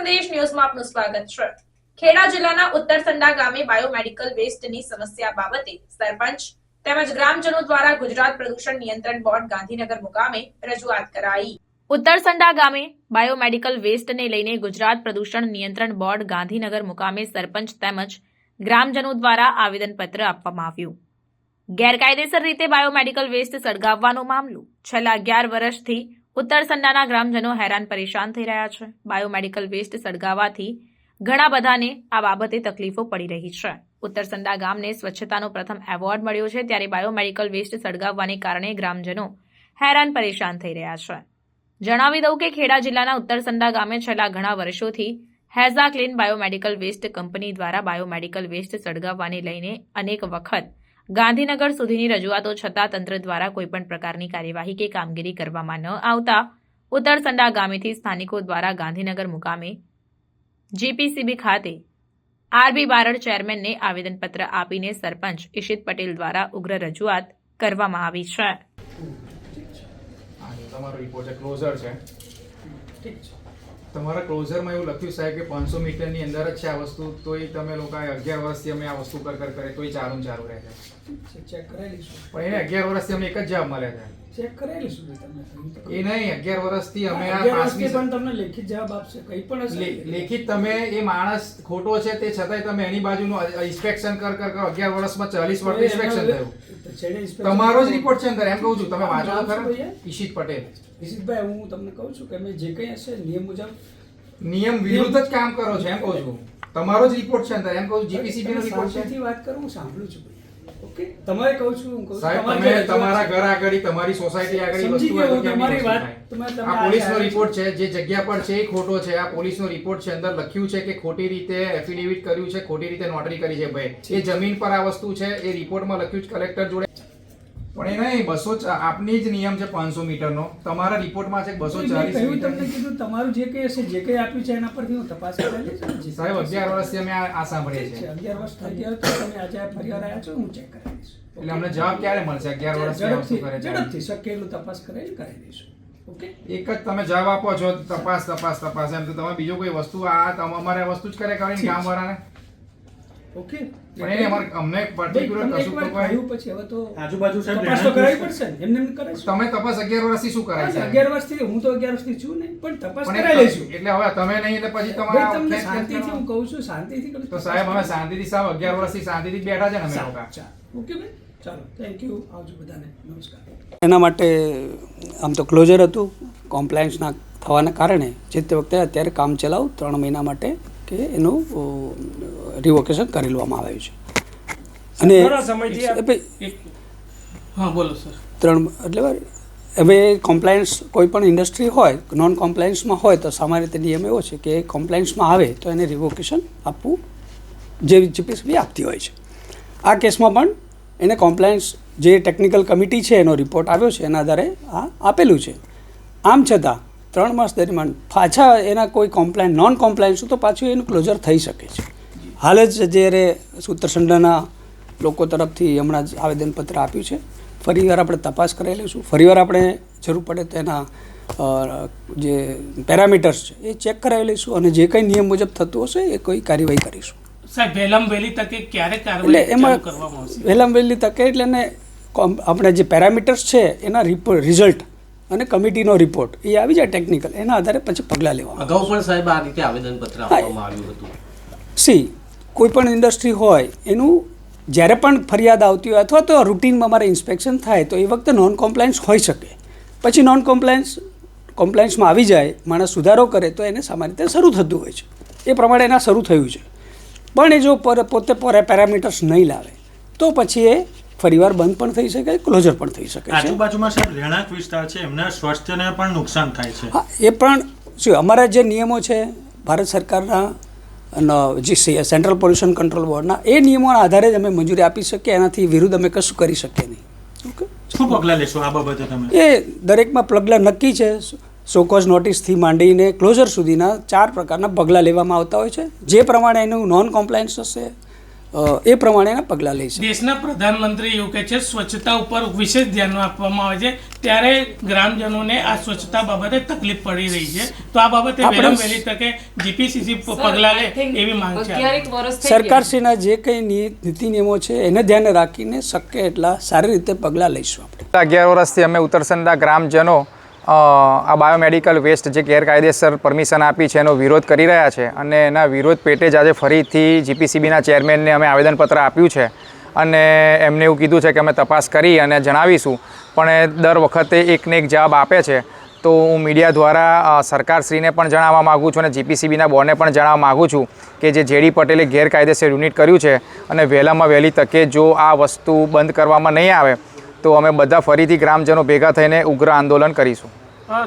સંદેશ ન્યૂઝમાં આપનું સ્વાગત છે। ખેડા જિલ્લાના ઉત્તરસંડા ગામે બાયોમેડિકલ વેસ્ટની સમસ્યા બાબતે સરપંચ તેમજ ગ્રામજનો દ્વારા ગુજરાત પ્રદૂષણ નિયંત્રણ બોર્ડ ગાંધીનગર મુકામે રજૂઆત કરાઈ। ઉત્તરસંડા ગામે બાયોમેડિકલ વેસ્ટને લઈને ગુજરાત પ્રદૂષણ નિયંત્રણ બોર્ડ ગાંધીનગર મુકામે સરપંચ તેમજ ગ્રામજનો દ્વારા આવેદનપત્ર આપવામાં આવ્યું। ગેરકાયદેસર રીતે બાયોમેડિકલ વેસ્ટ સળગાવવાનો મામલો છેલ્લા 11 વર્ષથી ઉત્તરસંડાના ગ્રામજનો હેરાન પરેશાન થઈ રહ્યા છે। બાયોમેડિકલ વેસ્ટ સળગાવવાથી ઘણા બધાને આ બાબતે તકલીફો પડી રહી છે। ઉત્તરસંડા ગામને સ્વચ્છતાનો પ્રથમ એવોર્ડ મળ્યો છે, ત્યારે બાયોમેડિકલ વેસ્ટ સળગાવવાને કારણે ગ્રામજનો હેરાન પરેશાન થઈ રહ્યા છે। જણાવી દઉં કે ખેડા જિલ્લાના ઉત્તરસંડા ગામે છેલ્લા ઘણા વર્ષોથી હેઝા ક્લીન બાયોમેડિકલ વેસ્ટ કંપની દ્વારા બાયોમેડિકલ વેસ્ટ સળગાવવાને લઈને અનેક વખત ગાંધીનગર સુધીની રજૂઆતો છતાં તંત્ર દ્વારા કોઈપણ પ્રકારની કાર્યવાહી કે કામગીરી કરવામાં ન આવતા ઉત્તરસંડા ગામેથી સ્થાનિકો દ્વારા ગાંધીનગર મુકામે જીપીસીબી ખાતે આરબી બારડ ચેરમેનને આવેદનપત્ર આપીને સરપંચ ઈશિત પટેલ દ્વારા ઉગ્ર રજૂઆત કરવામાં આવી છે। તમારો રિપોર્ટ છે, ક્લોઝર છે, ઠીક છે। તમારા ક્લોઝરમાં એવું લખ્યું સાહેબ કે 500 મીટરની અંદર જ છે આ વસ્તુ, તોય તમે લોકો 11 વર્ષથી અમે આ વસ્તુ કરે તોય ચાલુ રહે છે। ચેક કરાવી લઈશું, પણ એને 11 વર્ષથી અમે એક જ જવાબ મળે છે। ચેક કરાવી લઈશું તમને એ નહીં, 11 વર્ષથી અમે આ 11 વર્ષથી પણ તમને લેખિત જવાબ આપશે, કંઈ પણ હશે લેખિત તમે એ માણસ ખોટો છે તે છતાંય તમે એની બાજુનું ઇન્સ્પેક્શન કર 11 વર્ષમાં 40 વર્ષ ઇન્સ્પેક્શન થયું, તમારો જ રિપોર્ટ છે અંદર, એમ કહું છું, તમે વાંચો તો ખરા। ઈશિત પટેલ। ઈશિતભાઈ, હું તમને કહું છું કે મેં જે કંઈ હશે નિયમ મુજબ નિયમ વિરુદ્ધ જ કામ કરો છો, એમ કહું છું, તમારો જ રિપોર્ટ છે અંદર, એમ કહું છું, જીપીસીબી નો રિપોર્ટ છે। શાંતિથી વાત કરું, હું સાંભળું છું ભાઈ, ઓકે? તમારે કહું છું, હું કહું સાહેબ, તમે તમારા ઘર આગળ, તમારી સોસાયટી આગળ વસ્તુ હોય તો તમારી કેમ વાત આ પોલીસનો રિપોર્ટ છે, જે જગ્યા પર છે એ ખોટો છે, આ પોલીસનો રિપોર્ટ છે, અંદર લખ્યું છે કે ખોટી રીતે એફિડેવિટ કર્યું છે, ખોટી રીતે નોટરી કરી છે ભાઈ, એ જમીન પર આ વસ્તુ છે, એ રિપોર્ટમાં લખ્યું છે કલેક્ટર જોડે, પણ એ નહીં 200 આપની જ નિયમ છે 500 મીટરનો, તમારા રિપોર્ટમાં છે 240 મીટર। તમને કીધું તમારું જે કંઈ હશે, જે કંઈ આપ્યું છે એના પરથી હું તપાસ કરી લઈશ। સાહેબ 11 વર્ષથી અમે આ સાંભળીએ છીએ, 11 વર્ષ થઈ ગયા તો તમે આજે ફરિયાદ આવ્યા છો, હું ચેક કરાવીશ। એટલે અમને જવાબ ક્યારે મળશે? 11 વર્ષથી આ વસ્તુ કરે છે, ઝડપથી શક્ય એટલું તપાસ કરાવી દઈશું, ઓકે? એક જ તમે જવાબ આપો છો, તપાસ એમ તો તમે બીજો કોઈ વસ્તુ આ અમારે વસ્તુ જ કરે કરીને કામવાળાને, ઓકે? પણ એને અમને પર્ટિક્યુલર કશું તો કોઈ પછી હવે તો આજુબાજુ સાહેબ તપાસ તો કરાવી પડશે ને, એમને કરાવીશું। તમે તપાસ 11 વર્ષથી શું કરાય છે? 11 વર્ષથી હું તો 11 વર્ષથી છું ને, પણ તપાસ કરાવી લઈશું। એટલે હવે તમે નહીં એટલે પછી ભાઈ, તમને તમારા શાંતિથી હું કહું છું, શાંતિથી કરું તો સાહેબ અમે શાંતિથી સાહેબ 11 વર્ષથી શાંતિથી બેઠા છે ને અમે લોકો। ઓકે ભાઈ, ચાલો, થેન્ક યુ, આવજો બધાને, નમસ્કાર। એના માટે આમ તો ક્લોઝર હતું, કોમ્પ્લાયન્સના થવાના કારણે જે તે વખતે અત્યારે કામ ચલાવ 3 મહિના માટે કે એનું રિવોકેશન કરી લેવામાં આવ્યું છે। અને હા બોલો સર। 3 એટલે હવે કોમ્પ્લાયન્સ કોઈ પણ ઇન્ડસ્ટ્રી હોય, નોન કોમ્પ્લાયન્સમાં હોય તો સામાન્ય રીતે નિયમ એવો છે કે કોમ્પ્લાયન્સમાં આવે તો એને રિવોકેશન આપવું જે જીપીસીબી આપતી હોય છે। આ કેસમાં પણ એને કોમ્પ્લાયન્સ જે ટેકનિકલ કમિટી છે એનો રિપોર્ટ આવ્યો છે, એના આધારે આ આપેલું છે। આમ છતાં 3 માસ દરમિયાન પાછા એના કોઈ નોન કોમ્પ્લાયન્સ તો પાછું એનું ક્લોઝર થઈ શકે છે। હાલ જ જ્યારે ઉત્તરસંડાના લોકો તરફથી હમણાં જ આવેદનપત્ર આપ્યું છે, ફરીવાર આપણે તપાસ કરાવી લઈશું, ફરીવાર આપણે જરૂર પડે તો એના જે પેરામીટર્સ છે એ ચેક કરાવી લઈશું, અને જે કંઈ નિયમ મુજબ થતું હશે એ કોઈ કાર્યવાહી કરીશું। સાહેબ, વહેલી તકે ક્યારે કાર્યવાહી ચાલુ કરવામાં આવશે? વહેલી તકે એટલે એને આપણે જે પેરામીટર્સ છે એના રિઝલ્ટ અને કમિટીનો રિપોર્ટ એ આવી જાય ટેકનિકલ, એના આધારે પછી પગલાં લેવા। અગાઉ પણ સાહેબ આ રીતે આવેદનપત્ર આપવામાં આવ્યું હતું। કોઈ પણ ઇન્ડસ્ટ્રી હોય એનું જ્યારે પણ ફરિયાદ આવતી હોય અથવા તો રૂટીનમાં અમારે ઇન્સ્પેક્શન થાય તો એ વખતે નોન કોમ્પ્લાયન્સ હોઈ શકે, પછી નોન કોમ્પ્લાયન્સમાં આવી જાય, માણસ સુધારો કરે તો એને સામાન્ય રીતે શરૂ થતું હોય છે, એ પ્રમાણે એના શરૂ થયું છે। પણ એ જો પોતે પેરામીટર્સ નહીં લાવે તો પછી એ ફરીવાર બંધ પણ થઈ શકે, ક્લોઝર પણ થઈ શકે છે। આજુબાજુમાં સાહેબ રહેણાંક વિસ્તાર છે, એમના સ્વાસ્થ્યને પણ નુકસાન થાય છે। હા, એ પણ શું અમારા જે નિયમો છે ભારત સરકારના જે સેન્ટ્રલ પોલ્યુશન કંટ્રોલ બોર્ડના, એ નિયમોના આધારે જ અમે મંજૂરી આપી શકીએ, એનાથી વિરુદ્ધ અમે કશું કરી શકીએ નહીં, ઓકે? શું પગલાં લેશો આ બાબતે તમે? એ દરેકમાં પગલાં નક્કી છે, શોકોઝ નોટિસથી માંડીને ક્લોઝર સુધીના 4 પ્રકારના પગલાં લેવામાં આવતા હોય છે। જે પ્રમાણે એનું નોન કોમ્પ્લાયન્સ હશે એ પ્રમાણેના પગલાં લઈ શકે. દેશના પ્રધાનમંત્રી એવું કહે છે સ્વચ્છતા ઉપર વિશેષ ધ્યાન આપવામાં આવે છે, ત્યારે ગ્રામજનોને આ સ્વચ્છતા બાબતે તકલીફ પડી રહી છે, તો આ બાબતે વહેલી તકે જીપીસીસી પગલાં લે એવી માંગ છે. સરકારશ્રીના જે કંઈ નીતિ નિયમો છે એને ધ્યાને રાખીને શક્ય એટલા સારી રીતે પગલાં લઈશું. આપણે 11 વર્ષથી અમે ઉત્તરસંડા ગ્રામજનો આ બાયોમેડિકલ વેસ્ટ જે ગેરકાયદેસર પરમિશન આપી છે એનો વિરોધ કરી રહ્યા છે, અને એના વિરોધ પેટે જ આજે ફરીથી જીપીસીબીના ચેરમેનને અમે આવેદનપત્ર આપ્યું છે, અને એમને એવું કીધું છે કે અમે તપાસ કરી અને જણાવીશું, પણ એ દર વખતે એકને એક જવાબ આપે છે. તો હું મીડિયા દ્વારા સરકારશ્રીને પણ જણાવવા માગું છું અને જીપીસીબીના બોર્ડને પણ જણાવવા માગું છું કે જે જેડી પટેલે ગેરકાયદેસર યુનિટ કર્યું છે અને વહેલામાં વહેલી તકે જો આ વસ્તુ બંધ કરવામાં નહીં આવે તો અમે બધા ફરીથી ગ્રામજનો ભેગા થઈને ઉગ્ર આંદોલન કરીશું.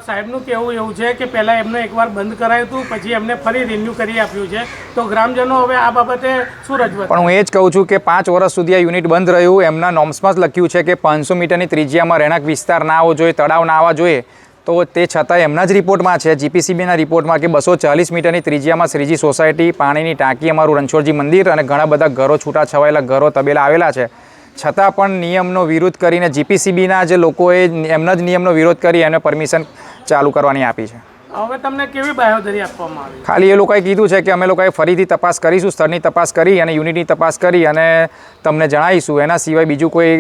સાહેબનું કહેવું એવું છે કે પહેલાં એમને એકવાર બંધ કરાયું હતું, પછી એમને ફરી રિન્યુ કરી આપ્યું છે, તો ગ્રામજનો હવે આ બાબતે શું રજૂઆત? પણ હું એ જ કહું છું કે 5 વર્ષ સુધી આ યુનિટ બંધ રહ્યું. એમના નોર્મ્સમાં જ લખ્યું છે કે 500 મીટરની ત્રિજ્યામાં રહેણાંક વિસ્તાર ના આવવો જોઈએ, તળાવ ના આવવા જોઈએ, તો તે છતાં એમના જ રિપોર્ટમાં છે, જીપીસીબીના રિપોર્ટમાં, કે 240 મીટરની ત્રિજ્યામાં શ્રીજી સોસાયટી, પાણીની ટાંકી, અમારું રણછોડજી મંદિર અને ઘણા બધા ઘરો, છૂટાછવાયેલા ઘરો, તબેલા આવેલા છે, છતાં પણ નિયમનો વિરોધ કરીને જીપીસીબીના જે લોકોએ એમના જ નિયમનો વિરોધ કરી એને પરમિશન ચાલુ કરવાની આપી છે. હવે તમને કેવી બાંહેધરી આપવામાં આવી? ખાલી એ લોકોએ કીધું છે કે અમે લોકોએ ફરીથી તપાસ કરીશું, સ્થળની તપાસ કરી અને યુનિટની તપાસ કરી અને તમને જણાવીશું, એના સિવાય બીજું કોઈ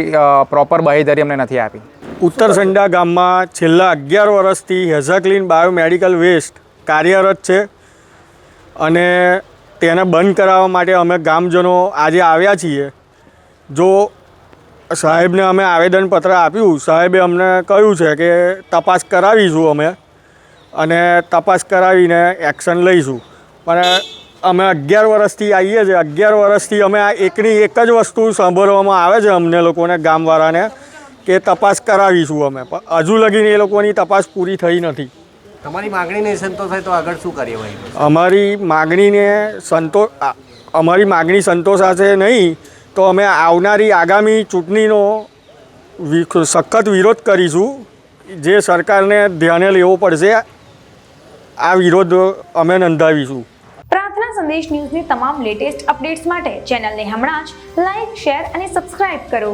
પ્રોપર બાંહેધરી અમને નથી આપી. ઉત્તરસંડા ગામમાં છેલ્લા 11 વર્ષથી હેઝાક્લીન બાયોમેડિકલ વેસ્ટ કાર્યરત છે, અને તેને બંધ કરાવવા માટે અમે ગામજનો આજે આવ્યા છીએ. જો સાહેબને અમે આવેદનપત્ર આપ્યું, સાહેબે અમને કહ્યું છે કે તપાસ કરાવીશું અમે, અને તપાસ કરાવીને એક્શન લઈશું. પણ અમે 11 વર્ષથી આવીએ છીએ, 11 વર્ષથી અમે આ એકની એક જ વસ્તુ સાંભળવામાં આવે છે અમને લોકોને, ગામવાળાને, કે તપાસ કરાવીશું અમે, પણ હજુ લગીને એ લોકોની તપાસ પૂરી થઈ નથી. તમારી માગણીને સંતોષ થાય તો આગળ શું કાર્યવાહી? અમારી માગણી સંતોષાશે નહીં તો અમે આવનારી આગામી ચૂંટણીનો સખત વિરોધ કરીશું, જે સરકારને ધ્યાને લેવો પડશે. આ વિરોધ અમે નોંધાવીશું. પ્રાર્થના સંદેશ ન્યૂઝની તમામ લેટેસ્ટ અપડેટ્સ માટે ચેનલને હમણાં જ લાઈક, શેર અને સબસ્ક્રાઇબ કરો.